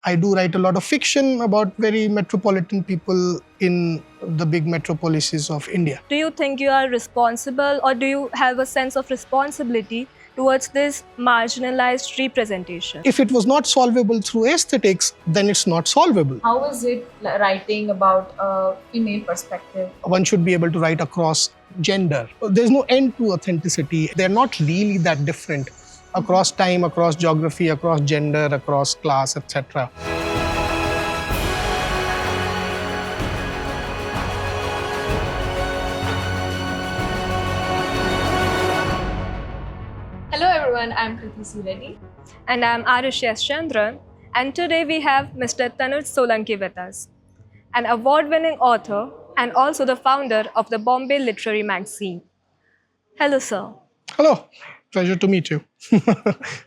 I do write a lot of fiction about very metropolitan people in the big metropolises of India. Do you think you are responsible, or do you have a sense of responsibility towards this marginalized representation? If it was not solvable through aesthetics, then it's not solvable. How is it writing about a female perspective? One should be able to write across gender. There's no end to authenticity. They're not really that different across time, across geography, across gender, across class, etc. Hello everyone, I'm Kriti Reddy. And I'm Aarushi Chandran, and today we have Mr. Tanuj Solanki with us, an award-winning author and also the founder of the Bombay Literary Magazine. Hello, sir. Hello, pleasure to meet you.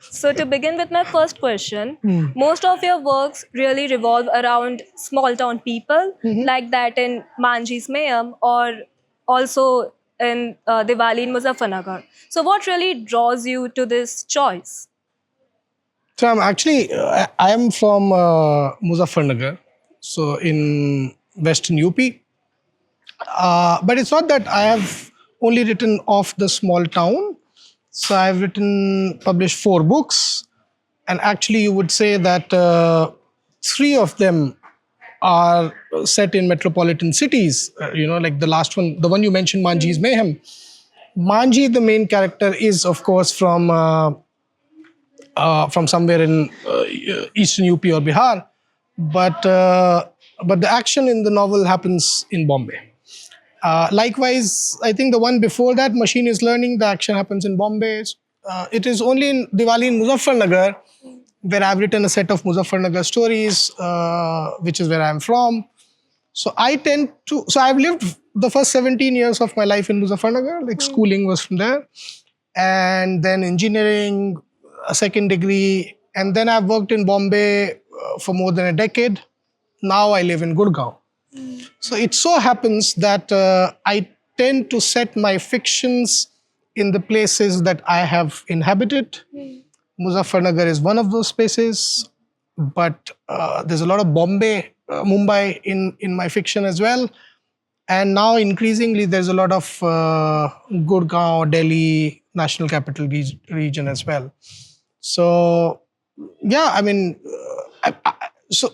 So to begin with my first question, most of your works really revolve around small town people, like that in Manji's Mayam or also in Diwali in Muzaffarnagar. So what really draws you to this choice? So I'm actually, I am from Muzaffarnagar, so in Western UP. But it's not that I have only written off the small town. So I've published 4 books, and actually you would say that 3 of them are set in metropolitan cities. Like the last one, the one you mentioned, Manji's Mayhem. Manji, the main character, is of course from somewhere in eastern UP or Bihar, but the action in the novel happens in Bombay. Likewise, I think the one before that, Machine is Learning, the action happens in Bombay. It is only in Diwali in Muzaffarnagar where I've written a set of Muzaffarnagar stories, which is where I'm from. So I've lived the first 17 years of my life in Muzaffarnagar, like schooling was from there. And then engineering, a second degree. And then I've worked in Bombay for more than a decade. Now I live in Gurgaon. So it so happens that I tend to set my fictions in the places that I have inhabited. Muzaffarnagar is one of those places, but there's a lot of Mumbai in my fiction as well. And now increasingly there's a lot of Gurgaon, Delhi, National Capital region as well. So yeah, I mean, so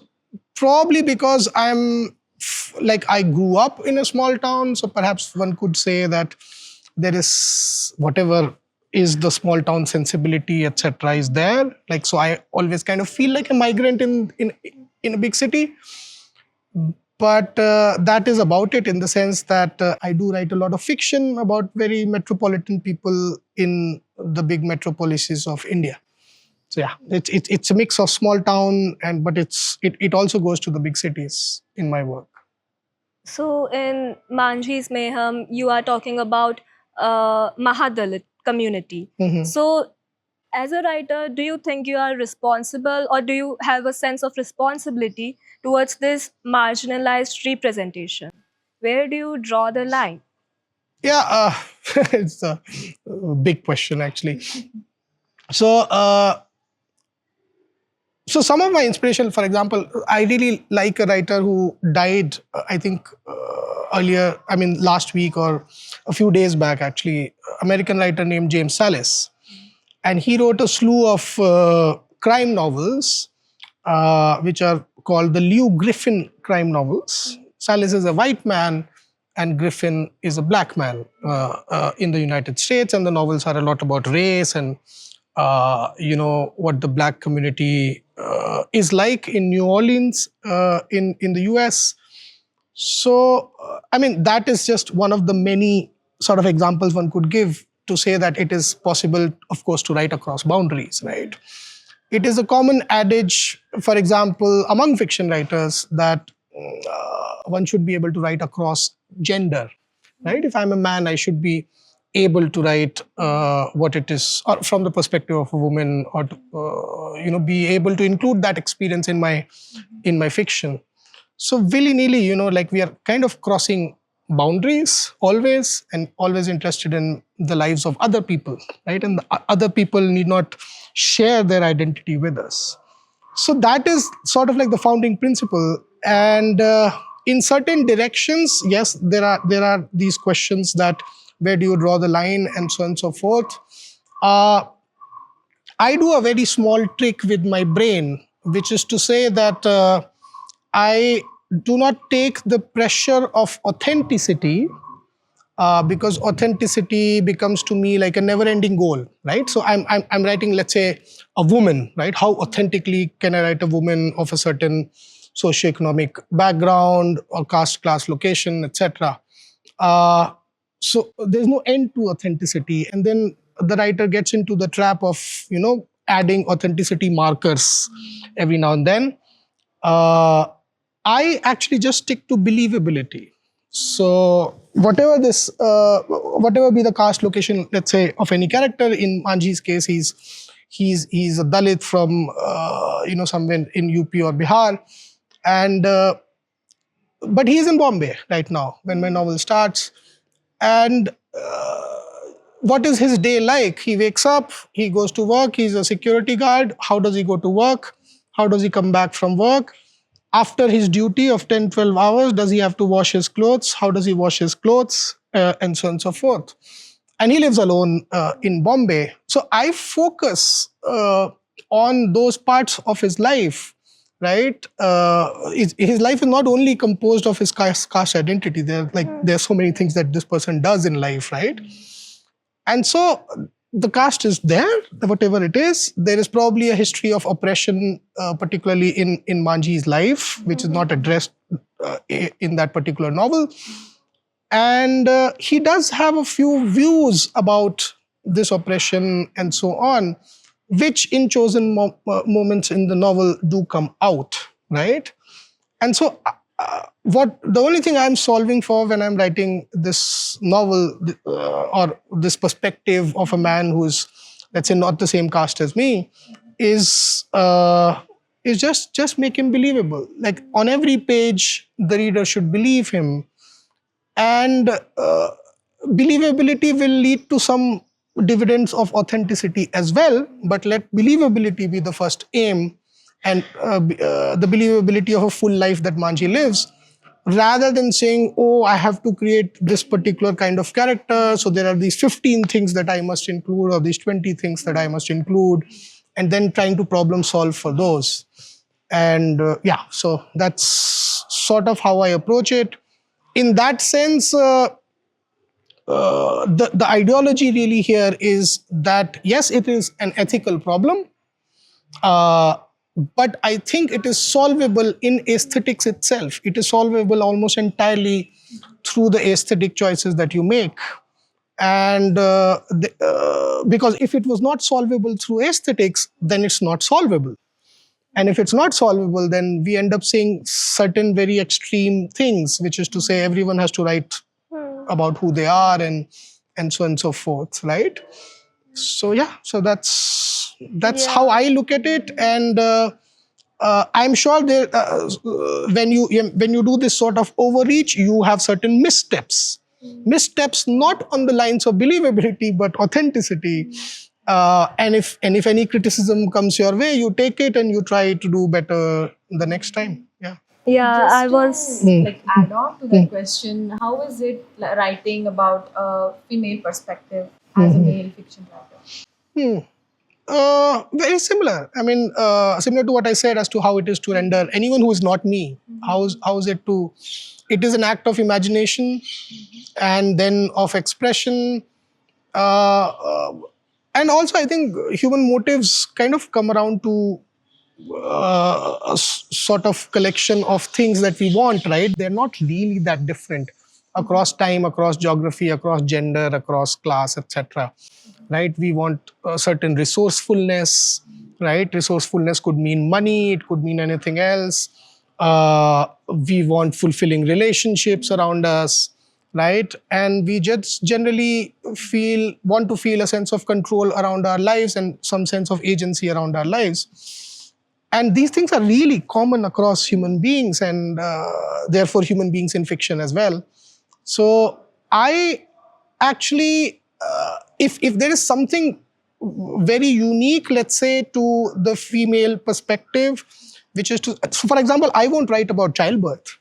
probably because I grew up in a small town, so perhaps one could say that there is whatever is the small town sensibility, etc., is there. Like, so I always kind of feel like a migrant in a big city. But that is about it, in the sense that I do write a lot of fiction about very metropolitan people in the big metropolises of India. So yeah, it's a mix of small town, but it also goes to the big cities in my work. So in Manji's Mayhem, you are talking about Mahadalit community. So as a writer, do you think you are responsible, or do you have a sense of responsibility towards this marginalized representation? Where do you draw the line? Yeah, it's a big question actually. So some of my inspiration, for example, I really like a writer who died, I think last week or a few days back actually, American writer named James Sallis. And he wrote a slew of crime novels, which are called the Lew Griffin crime novels. Sallis is a white man and Griffin is a black man in the United States. And the novels are a lot about race and what the black community is like in New Orleans, in the US. So, that is just one of the many sort of examples one could give to say that it is possible, of course, to write across boundaries, right? It is a common adage, for example, among fiction writers, that one should be able to write across gender, right? If I'm a man, I should be able to write what it is from the perspective of a woman, or to, be able to include that experience in my fiction. So willy-nilly, like we are kind of crossing boundaries always, and always interested in the lives of other people, right? And the other people need not share their identity with us. So that is sort of like the founding principle. And in certain directions, yes, there are these questions that where do you draw the line and so on and so forth. Uh, I do a very small trick with my brain, which is to say that I do not take the pressure of authenticity, because authenticity becomes to me like a never-ending goal, right? So I'm writing, let's say, a woman, right? How authentically can I write a woman of a certain socioeconomic background or caste, class, location, etc. Uh, so there's no end to authenticity, and then the writer gets into the trap of adding authenticity markers every now and then. I actually just stick to believability. So whatever be the caste location, let's say, of any character. In Manji's case, he's a Dalit from somewhere in UP or Bihar, and but he's in Bombay right now when my novel starts. And what is his day like? He wakes up, he goes to work, he's a security guard. How does he go to work? How does he come back from work? After his duty of 10, 12 hours, does he have to wash his clothes? How does he wash his clothes? And so on and so forth. And he lives alone in Bombay. So I focus on those parts of his life, right? His life is not only composed of his caste identity. There's so many things that this person does in life, right? And so the caste is there, whatever it is. There is probably a history of oppression, particularly in Manji's life, which is not addressed in that particular novel. And he does have a few views about this oppression and so on, which in chosen moments in the novel do come out, right? And so the only thing I'm solving for when I'm writing this novel, or this perspective of a man who's, let's say, not the same caste as me, is just make him believable. Like, on every page, the reader should believe him. And believability will lead to some dividends of authenticity as well, but let believability be the first aim, and the believability of a full life that Manji lives, rather than saying, oh, I have to create this particular kind of character, so there are these 15 things that I must include, or these 20 things that I must include, and then trying to problem solve for those. And so that's sort of how I approach it. In that sense, the ideology really here is that, yes, it is an ethical problem, but I think it is solvable in aesthetics itself. It is solvable almost entirely through the aesthetic choices that you make. And because if it was not solvable through aesthetics, then it's not solvable. And if it's not solvable, then we end up saying certain very extreme things, which is to say everyone has to write about who they are, and so on and so forth, right? So so that's how I look at it. And I'm sure there, when you do this sort of overreach, you have certain missteps. Missteps not on the lines of believability, but authenticity. And if any criticism comes your way, you take it and you try to do better the next time. Yeah, Just I was. to like add on to that question, how is it writing about a female perspective as a male fiction writer? Very similar. I mean, similar to what I said as to how it is to render anyone who is not me. How is it to? It is an act of imagination, and then of expression. And also, I think human motives kind of come around to a sort of collection of things that we want, right? They're not really that different across time, across geography, across gender, across class, etc. Right? We want a certain resourcefulness, right? Resourcefulness could mean money, it could mean anything else. We want fulfilling relationships around us, right? And we just generally want to feel a sense of control around our lives and some sense of agency around our lives. And these things are really common across human beings, and therefore human beings in fiction as well. So I actually, if there is something very unique, let's say, to the female perspective, which is to, so for example, I won't write about childbirth,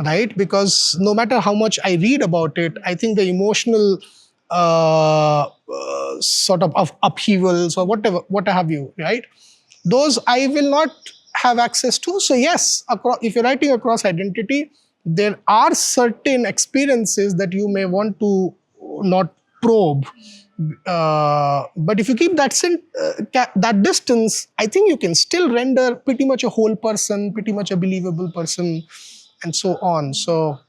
right? Because no matter how much I read about it, I think the emotional sort of upheavals or whatever, what have you, right? Those I will not have access to. So yes, if you're writing across identity, there are certain experiences that you may want to not probe. But if you keep that distance, I think you can still render pretty much a whole person, pretty much a believable person, and so on. So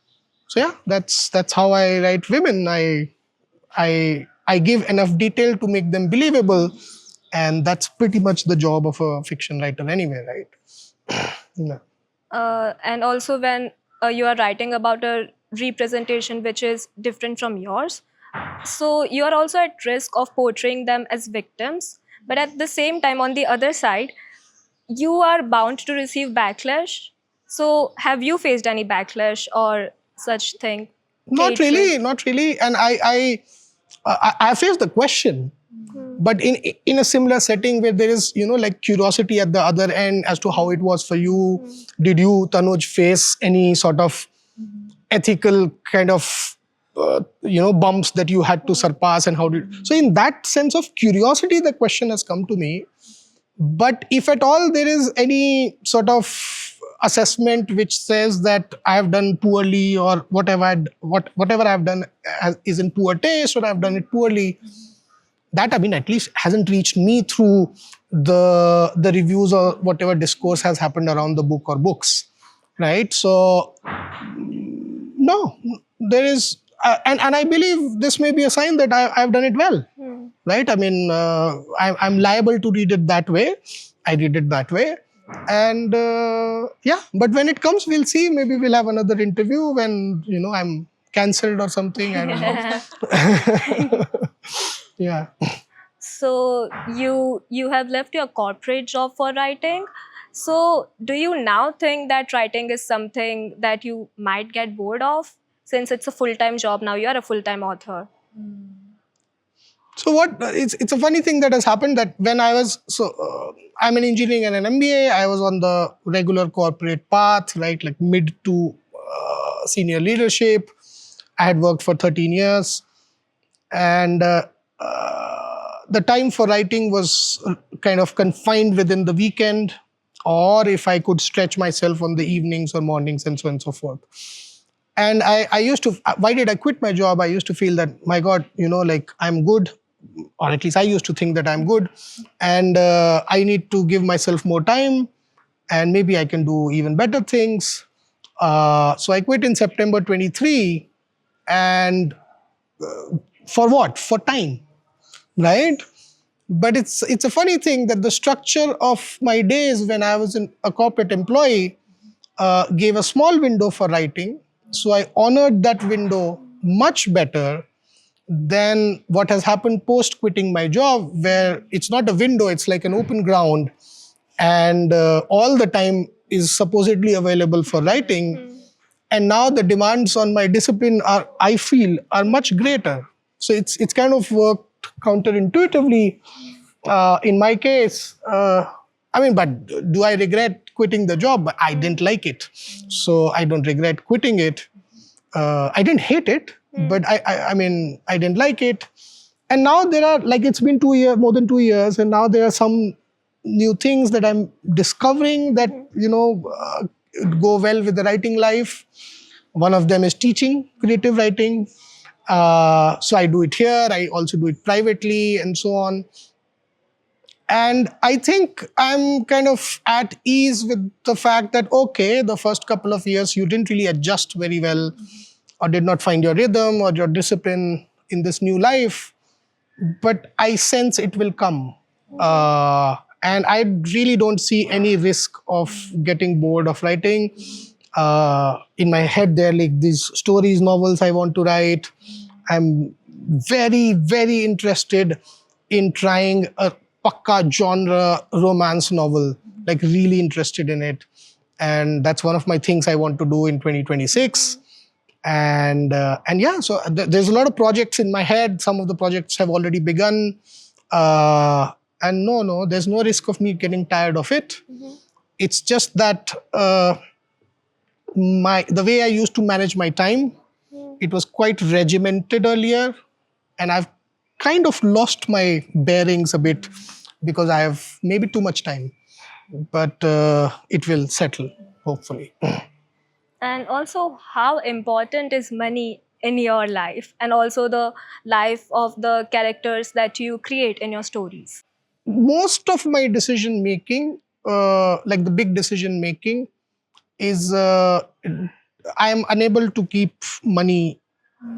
yeah, that's how I write women. I give enough detail to make them believable, and that's pretty much the job of a fiction writer anyway, right? Yeah. And also when you are writing about a representation which is different from yours, so you are also at risk of portraying them as victims, but at the same time, on the other side, you are bound to receive backlash. So have you faced any backlash or such thing? Not Hatred? really, not really. And I face the question, but in a similar setting where there is, like curiosity at the other end as to how it was for you. Did you, Tanuj, face any sort of ethical kind of bumps that you had to surpass, and how did, so in that sense of curiosity, the question has come to me. But if at all there is any sort of assessment which says that I have done poorly, or whatever I've done is in poor taste, or I've done it poorly, that, I mean, at least hasn't reached me through the reviews or whatever discourse has happened around the book or books, right? So no, there is, and I believe this may be a sign that I've done it well, right? I mean, I'm liable to read it that way. I read it that way. And yeah, but when it comes, we'll see. Maybe we'll have another interview when, I'm cancelled or something. I don't know. Yeah. So you have left your corporate job for writing. So do you now think that writing is something that you might get bored of, since it's a full-time job now? You are a full-time author. So it's a funny thing that has happened, that when I was, I'm an engineering and an MBA, I was on the regular corporate path, right? Like mid to senior leadership. I had worked for 13 years, and the time for writing was kind of confined within the weekend, or if I could stretch myself on the evenings or mornings, and so on and so forth. And I used to, why did I quit my job? I used to feel that, my God, like I'm good, or at least I used to think that I'm good, and I need to give myself more time, and maybe I can do even better things. So I quit in September 23, and for what? For time, right? But it's a funny thing that the structure of my days when I was a corporate employee gave a small window for writing. So I honored that window much better than what has happened post quitting my job, where it's not a window, it's like an open ground, and all the time is supposedly available for writing. And now the demands on my discipline are, I feel, are much greater. So it's kind of worked counterintuitively in my case. I mean, but do I regret quitting the job? I didn't like it, so I don't regret quitting it. I didn't hate it, but I mean, I didn't like it. And now there are, like, it's been 2 years, more than 2 years, and now there are some new things that I'm discovering that, go well with the writing life. One of them is teaching creative writing. So I do it here, I also do it privately, and so on. And I think I'm kind of at ease with the fact that, okay, the first couple of years you didn't really adjust very well, or did not find your rhythm or your discipline in this new life, but I sense it will come. And I really don't see any risk of getting bored of writing. In my head, there are like these stories, novels I want to write. I'm very, very interested in trying a pakka genre romance novel, like really interested in it. And that's one of my things I want to do in 2026. And yeah, so there's a lot of projects in my head. Some of the projects have already begun. And no, there's no risk of me getting tired of it. Mhm. It's just that the way I used to manage my time, it was quite regimented earlier, and I've kind of lost my bearings a bit because I have maybe too much time. But it will settle, hopefully. And also, how important is money in your life and also the life of the characters that you create in your stories? Most of my decision making, like the big decision making, is I am unable to keep money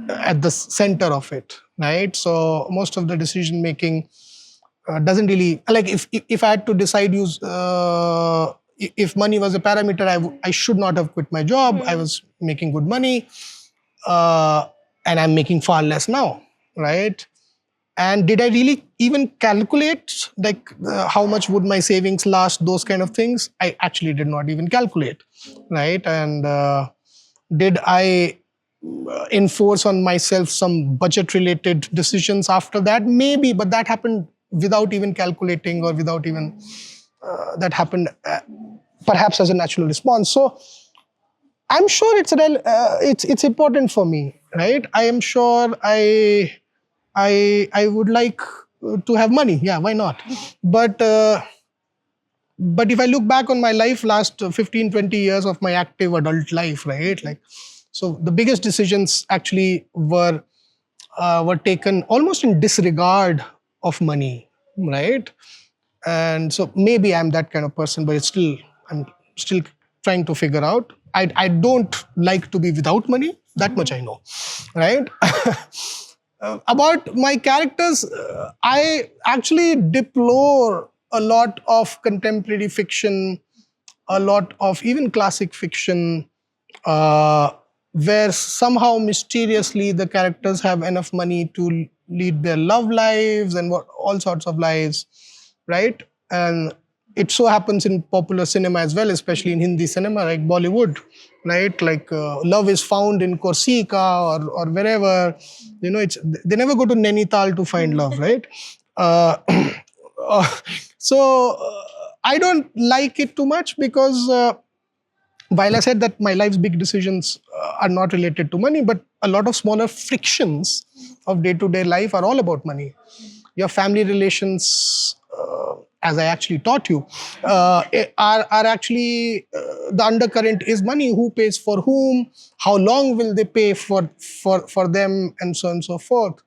at the center of it, right? So most of the decision making doesn't really, like, if I had to decide, if money was a parameter, I should not have quit my job. I was making good money, uh, and I'm making far less now, right? And did I really even calculate, like, how much would my savings last, those kind of things? I actually did not even calculate, right? And did I enforce on myself some budget related decisions after that? Maybe, but that happened without even calculating, or without even that happened perhaps as a natural response. So I'm sure it's important for me, right? I am sure I would like to have money. Yeah, why not? But but if I look back on my life, last 15, 20 years of my active adult life, right? Like, so the biggest decisions actually were taken almost in disregard of money, right? And so maybe I'm that kind of person, but I'm still trying to figure out. I don't like to be without money. That much I know, right? About my characters, I actually deplore a lot of contemporary fiction, a lot of even classic fiction, uh, where somehow mysteriously the characters have enough money to lead their love lives and all sorts of lives, right? And it so happens in popular cinema as well, especially in Hindi cinema, like Bollywood, right? Like love is found in Corsica or wherever. It's they never go to Nainital to find love, right? Uh, so I don't like it too much because. While I said that my life's big decisions are not related to money, but a lot of smaller frictions of day-to-day life are all about money. Your family relations, as I actually taught you, are actually the undercurrent is money. Who pays for whom? How long will they pay for them, and so on and so forth.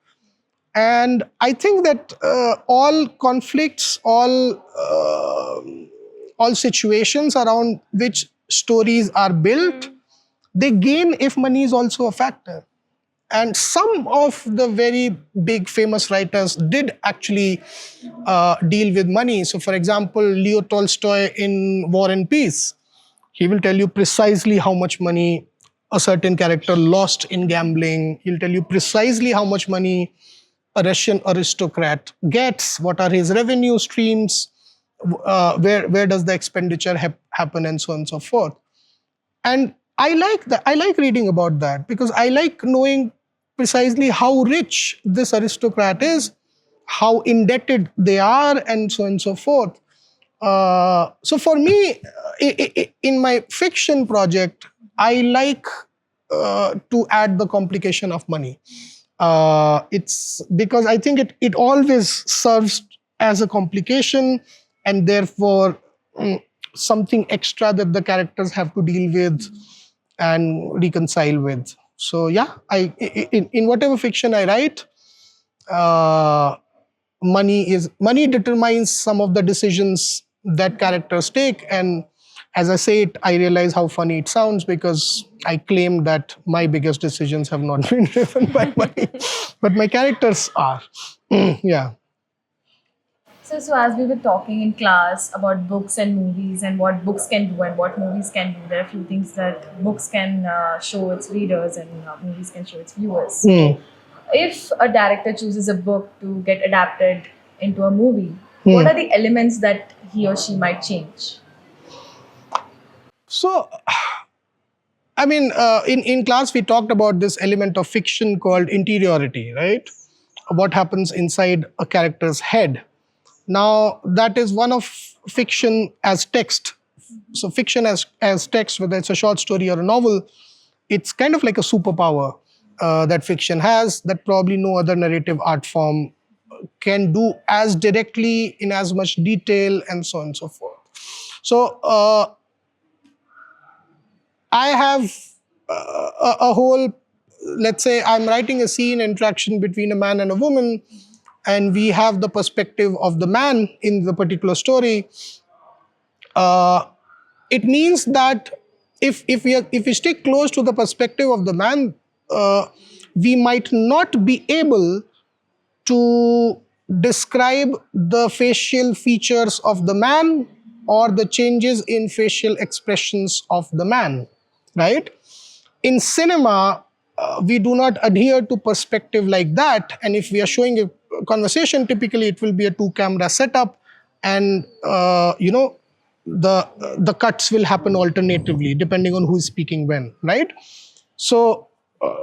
And I think that all conflicts, all situations around which stories are built, they gain if money is also a factor. And some of the very big famous writers did actually deal with money. So, for example, Leo Tolstoy in War and Peace, he will tell you precisely how much money a certain character lost in gambling. He'll tell you precisely how much money a Russian aristocrat gets, what are his revenue streams, where does the expenditure happen, and so on and so forth. And I like that. I like reading about that because I like knowing precisely how rich this aristocrat is, how indebted they are, and so on and so forth. So for me, in my fiction project, I like to add the complication of money. It's because I think it always serves as a complication, and therefore something extra that the characters have to deal with and reconcile with. So yeah, in whatever fiction I write, uh, money determines some of the decisions that characters take. And as I say it, I realize how funny it sounds because I claim that my biggest decisions have not been driven by money, but my characters are. Yeah. So as we were talking in class about books and movies and what books can do and what movies can do, there are a few things that books can show its readers and movies can show its viewers. Hmm. If a director chooses a book to get adapted into a movie, what are the elements that he or she might change? So, I mean, in class we talked about this element of fiction called interiority, right? what happens inside a character's head. Now, that is one of fiction as text. So fiction as text, whether it's a short story or a novel, it's kind of like a superpower that fiction has, that probably no other narrative art form can do as directly, in as much detail, and so on and so forth. So I have a whole, let's say I'm writing a scene, interaction between a man and a woman, and we have the perspective of the man in the particular story. It means that if we stick close to the perspective of the man, we might not be able to describe the facial features of the man or the changes in facial expressions of the man, right? In cinema, we do not adhere to perspective like that. And if we are showing a conversation, typically it will be a two-camera setup, and the cuts will happen alternatively depending on who is speaking when, right? So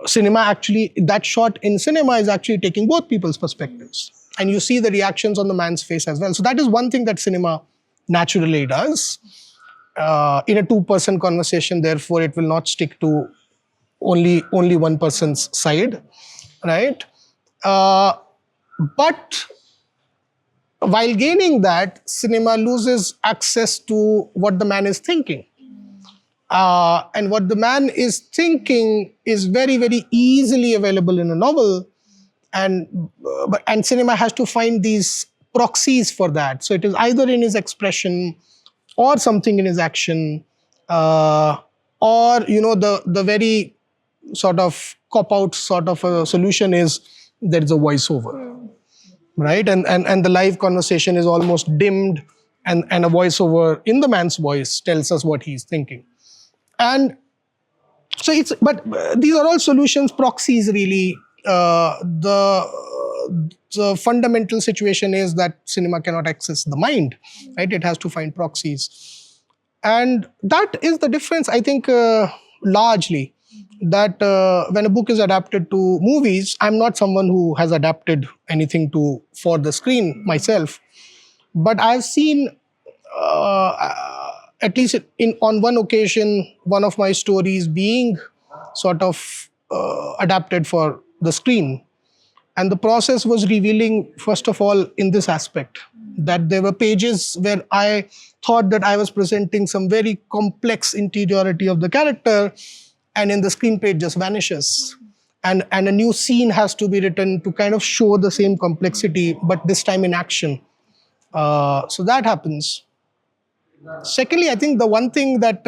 cinema actually, that shot in cinema is actually taking both people's perspectives, and you see the reactions on the man's face as well. So that is one thing that cinema naturally does. In a two-person conversation, therefore, it will not stick to only one person's side, right? But while gaining that, cinema loses access to what the man is thinking. And what the man is thinking is very, very easily available in a novel, and cinema has to find these proxies for that. So it is either in his expression, or something in his action, or the very sort of cop-out sort of a solution is there is a voiceover, right? And the live conversation is almost dimmed, and a voiceover in the man's voice tells us what he's thinking. And so but these are all solutions, proxies really. The fundamental situation is that cinema cannot access the mind, right? It has to find proxies. And that is the difference, I think, largely, that when a book is adapted to movies, I'm not someone who has adapted anything for the screen myself, but I've seen, at least on one occasion, one of my stories being sort of adapted for the screen. And the process was revealing, first of all, in this aspect, that there were pages where I thought that I was presenting some very complex interiority of the character, and in the screenplay it just vanishes. And a new scene has to be written to kind of show the same complexity, but this time in action. So that happens. Secondly, I think the one thing that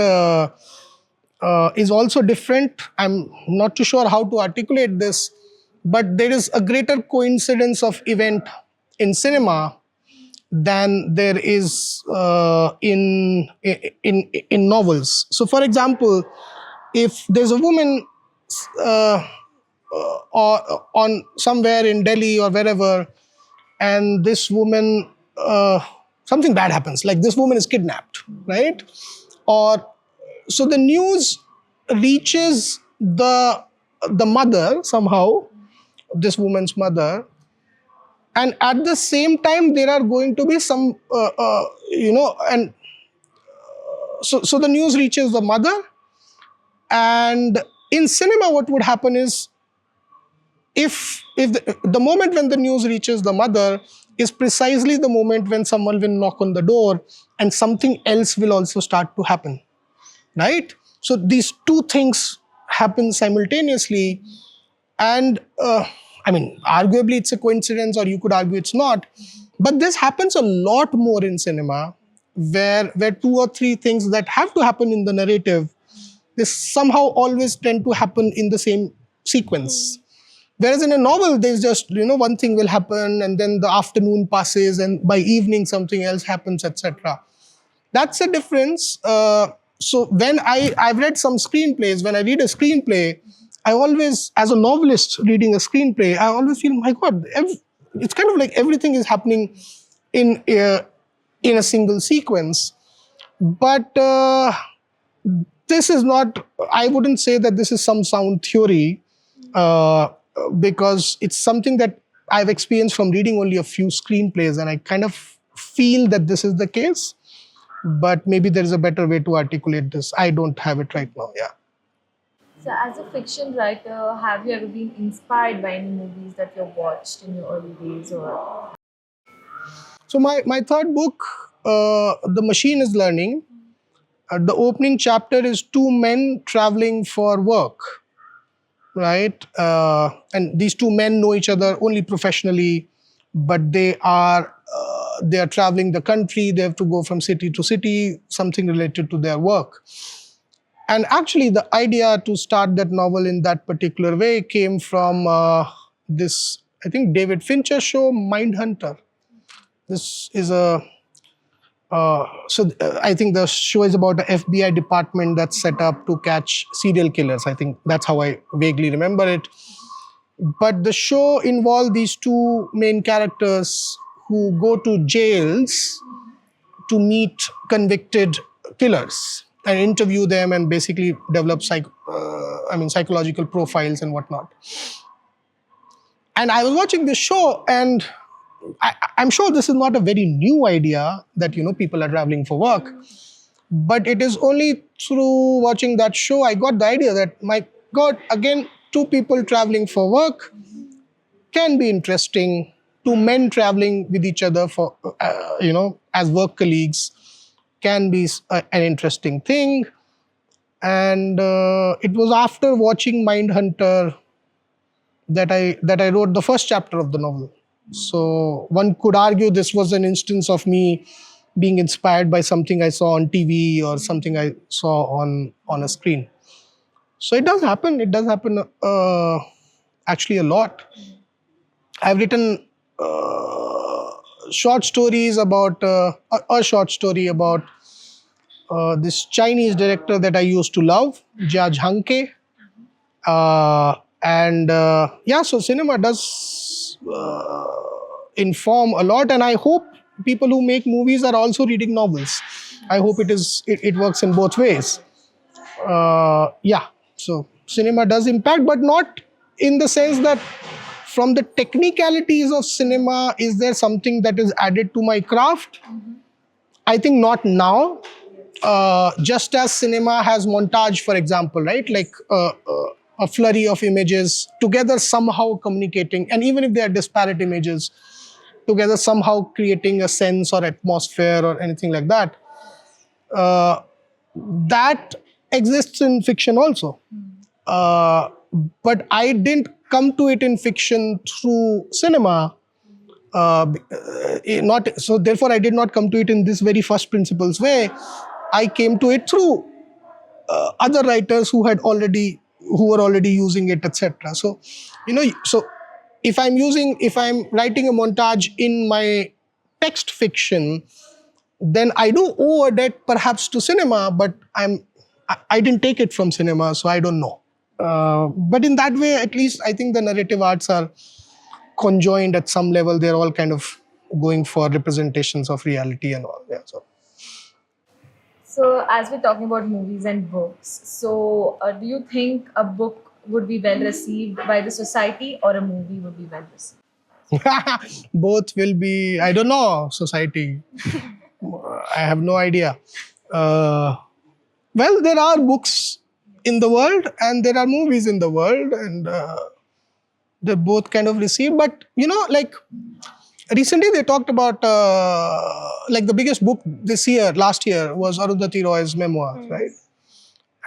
is also different, I'm not too sure how to articulate this, but there is a greater coincidence of event in cinema than there is in novels. So, for example, if there's a woman or on somewhere in Delhi or wherever, and this woman, something bad happens, like this woman is kidnapped, right? Or so the news reaches the mother somehow, this woman's mother, and at the same time there are going to be some and so the news reaches the mother. And in cinema what would happen is, if the moment when the news reaches the mother is precisely the moment when someone will knock on the door and something else will also start to happen, right? So these two things happen simultaneously. And I mean, arguably it's a coincidence, or you could argue it's not. But this happens a lot more in cinema, where two or three things that have to happen in the narrative, they somehow always tend to happen in the same sequence. Whereas in a novel, there's just, one thing will happen, and then the afternoon passes, and by evening something else happens, etc. That's a difference. So when I've read some screenplays, when I read a screenplay, I always, as a novelist reading a screenplay, I always feel, my God, it's kind of like everything is happening in a single sequence. But this is not, I wouldn't say that this is some sound theory, because it's something that I've experienced from reading only a few screenplays, and I kind of feel that this is the case. But maybe there is a better way to articulate this. I don't have it right now. Yeah. So, as a fiction writer, have you ever been inspired by any movies that you've watched in your early days, or? So my third book, The Machine is Learning. The opening chapter is two men traveling for work, right? And these two men know each other only professionally, but they are traveling the country. They have to go from city to city, something related to their work. And actually, the idea to start that novel in that particular way came from this, I think, David Fincher show, Mindhunter. This is I think the show is about the FBI department that's set up to catch serial killers. I think that's how I vaguely remember it. But the show involved these two main characters who go to jails to meet convicted killers and interview them and basically develop psychological profiles and whatnot. And I was watching this show, and I'm sure this is not a very new idea that people are traveling for work, but it is only through watching that show I got the idea that, my God, again, two people traveling for work can be interesting. Two men traveling with each other for as work colleagues can be an interesting thing. And it was after watching Mindhunter that I wrote the first chapter of the novel. So one could argue this was an instance of me being inspired by something I saw on TV or something I saw on a screen. So it does happen. It does happen actually a lot. I've written short stories about a short story about this Chinese director that I used to love, Jia Zhangke. So cinema does inform a lot, and I hope people who make movies are also reading novels. I hope it works in both ways. So cinema does impact, but not in the sense that from the technicalities of cinema, is there something that is added to my craft? I think not now. Just as cinema has montage, for example, right? Like a flurry of images together somehow communicating, and even if they are disparate images, together somehow creating a sense or atmosphere or anything like that. That exists in fiction also. But I didn't come to it in fiction through cinema. Therefore, I did not come to it in this very first principles way. I came to it through other writers who were already using it, etc. So, if I'm writing a montage in my text fiction, then I do owe a debt perhaps to cinema, but I didn't take it from cinema, so I don't know. But in that way, at least I think the narrative arts are conjoined at some level. They're all kind of going for representations of reality and all. Yeah. So, as we're talking about movies and books, so do you think a book would be well received by the society, or a movie would be well received? Both will be, I don't know, society. I have no idea. Well, there are books in the world and there are movies in the world, and they're both kind of received. But, recently they talked about, the biggest book last year was Arundhati Roy's memoir, right?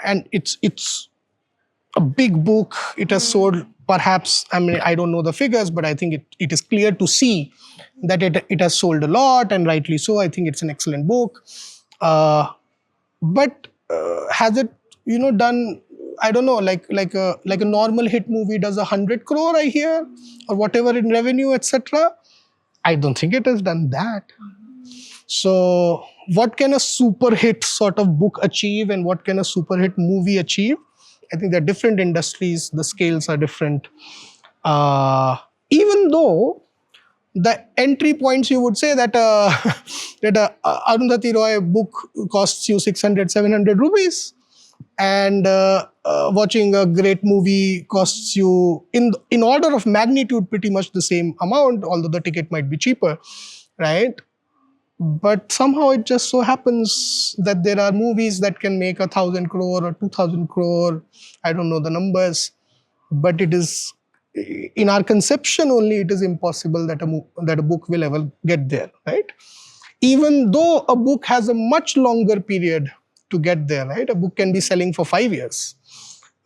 And it's a big book. It has sold, perhaps, I don't know the figures, but I think it is clear to see that it has sold a lot, and rightly so. I think it's an excellent book. But has it, done, I don't know, like a normal hit movie does 100 crore, I hear, or whatever in revenue, etc. I don't think it has done that. So what can a super hit sort of book achieve, and what can a super hit movie achieve? I think they're different industries. The scales are different. Even though the entry points, you would say that that a Arundhati Roy book costs you 600, 700 rupees. and watching a great movie costs you in order of magnitude pretty much the same amount, although the ticket might be cheaper, right? But somehow it just so happens that there are movies that can make 1,000 crore or 2,000 crore. I don't know the numbers, but it is in our conception only. It is impossible that that a book will ever get there, right? Even though a book has a much longer period to get there, right? A book can be selling for 5 years,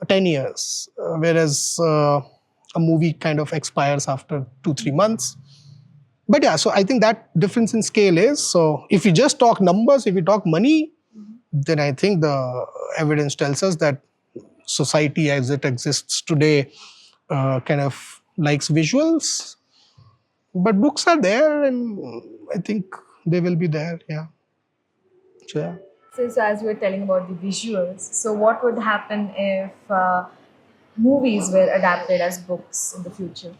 10 years, whereas a movie kind of expires after 2-3 months. But yeah, so I think that difference in scale is, so if you just talk numbers, if you talk money, then I think the evidence tells us that society as it exists today kind of likes visuals. But books are there, and I think they will be there, yeah. So, yeah. So as you were telling about the visuals, so what would happen if movies were adapted as books in the future?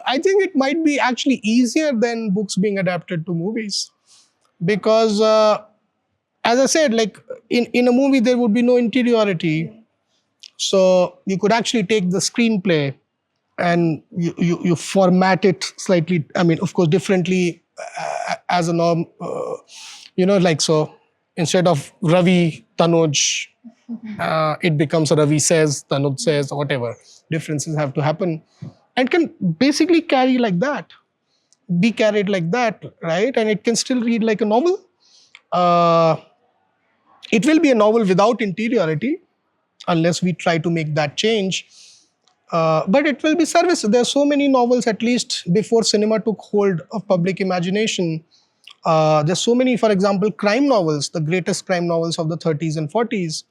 I think it might be actually easier than books being adapted to movies, because as I said, like in a movie there would be no interiority, so you could actually take the screenplay and you format it slightly, I mean, of course, differently as a norm, like, so instead of Ravi Tanuj, it becomes Ravi says, Tanuj says, whatever differences have to happen, and can basically carry like that, be carried like that, right? And it can still read like a novel. It will be a novel without interiority unless we try to make that change. But it will be service. There are so many novels, at least before cinema took hold of public imagination. There's so many, for example, crime novels, the greatest crime novels of the 30s and 40s.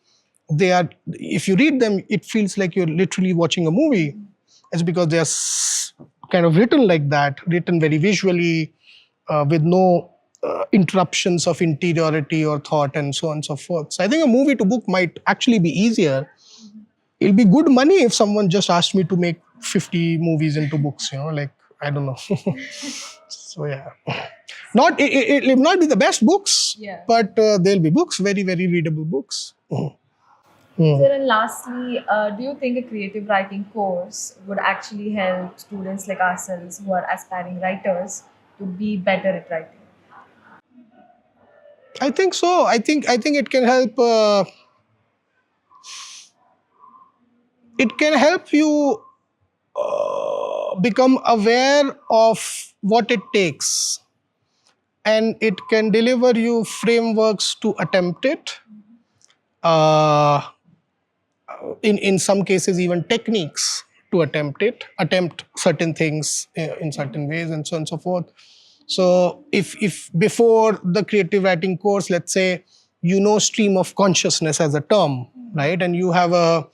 They are, if you read them, it feels like you're literally watching a movie. It's because they're kind of written like that, written very visually, with no interruptions of interiority or thought and so on and so forth. So I think a movie to book might actually be easier. It'll be good money if someone just asked me to make 50 movies into books, like, I don't know. So yeah, it will not be the best books, Yeah. but there'll be books, very, very readable books. Sir, and lastly, do you think a creative writing course would actually help students like ourselves who are aspiring writers to be better at writing? I think so. I think it can help. It can help you become aware of what it takes, and it can deliver you frameworks to attempt it. In some cases, even techniques to attempt certain things in certain ways, and so on and so forth. So if before the creative writing course, let's say, stream of consciousness as a term, right, and you have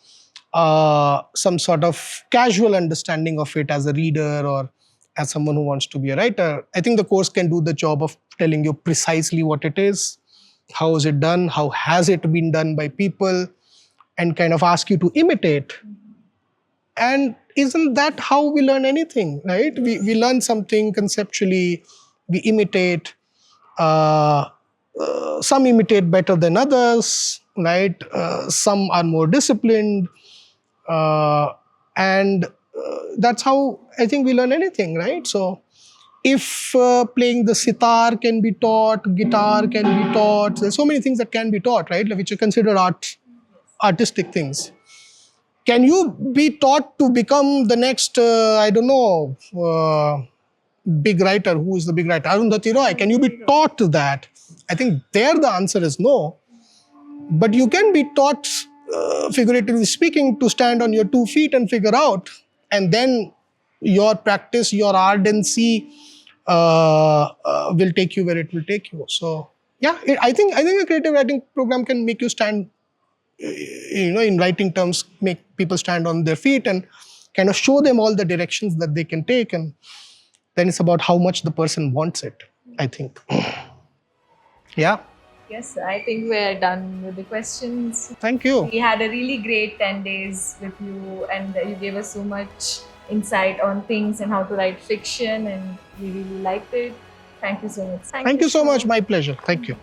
some sort of casual understanding of it as a reader or as someone who wants to be a writer, I think the course can do the job of telling you precisely what it is, how is it done, how has it been done by people, and kind of ask you to imitate. And isn't that how we learn anything, right? We learn something conceptually, we imitate. Some imitate better than others, right? Some are more disciplined. And that's how I think we learn anything, right? So if playing the sitar can be taught, guitar can be taught, there's so many things that can be taught, right? Which are considered artistic things. Can you be taught to become the next, big writer? Who is the big writer? Arundhati Roy. Can you be taught to that? I think there the answer is no. But you can be taught, figuratively speaking, to stand on your 2 feet and figure out. And then your practice, your ardency will take you where it will take you. So yeah, I think a creative writing program can make you stand, in writing terms, make people stand on their feet and kind of show them all the directions that they can take. And then it's about how much the person wants it, I think. Yeah. Yes, I think we're done with the questions. Thank you. We had a really great 10 days with you, and you gave us so much insight on things and how to write fiction, and we really liked it. Thank you so much. Thank you so much. My pleasure. Thank you.